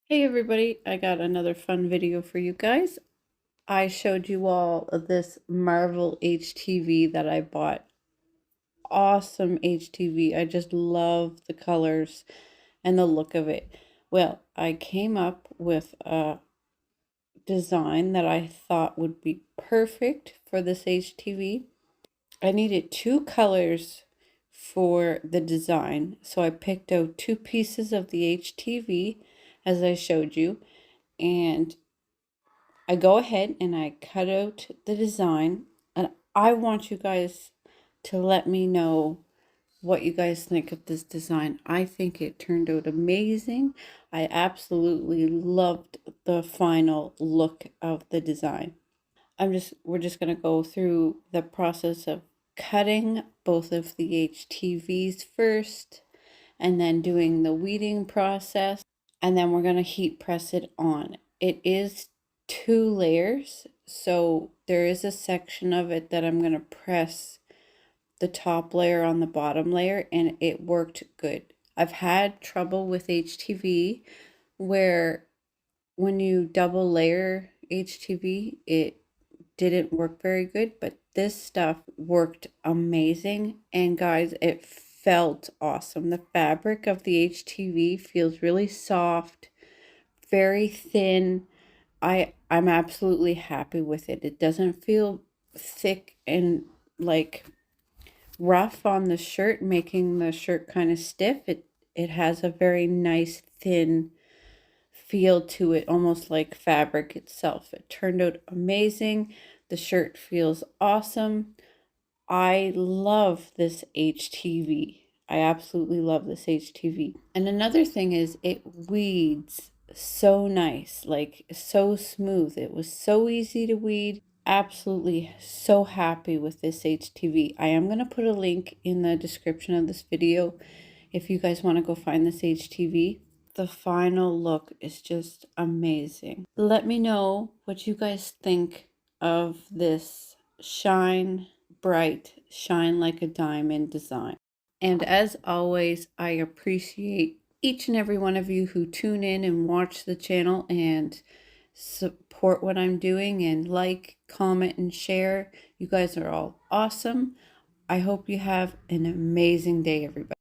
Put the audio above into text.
Hey everybody, I got another fun video for you guys. I showed you all of this Marvel HTV that I bought. Awesome HTV. I just love the colors and the look of it. Well, I came up with a design that I thought would be perfect for this HTV. I needed two colors for the design, so I picked out two pieces of the HTV as I showed you, and I go ahead and I cut out the design, and I want you guys to let me know what you guys think of this design. I think it turned out amazing. I absolutely loved the final look of the design. We're just going to go through the process of cutting both of the HTVs first and then doing the weeding process, and then we're going to heat press it on. It is two layers, so there is a section of it that I'm going to press the top layer on the bottom layer, and it worked good. I've had trouble with HTV where when you double layer HTV, it didn't work very good, but this stuff worked amazing. And guys, it felt awesome. The fabric of the HTV feels really soft, very thin. I'm absolutely happy with it. It doesn't feel thick and like rough on the shirt, making the shirt kind of stiff. It has a very nice thin feel to it, almost like fabric itself. It turned out amazing. The shirt feels awesome. I love this HTV. I absolutely love this HTV. And another thing is it weeds so nice, like so smooth. It was so easy to weed. Absolutely so happy with this HTV. I am going to put a link in the description of this video if you guys want to go find this HTV. The final look is just amazing. Let me know what you guys think of this shine bright, shine like a diamond design. And as always, I appreciate each and every one of you who tune in and watch the channel and support what I'm doing and like, comment, and share. You guys are all awesome. I hope you have an amazing day, everybody.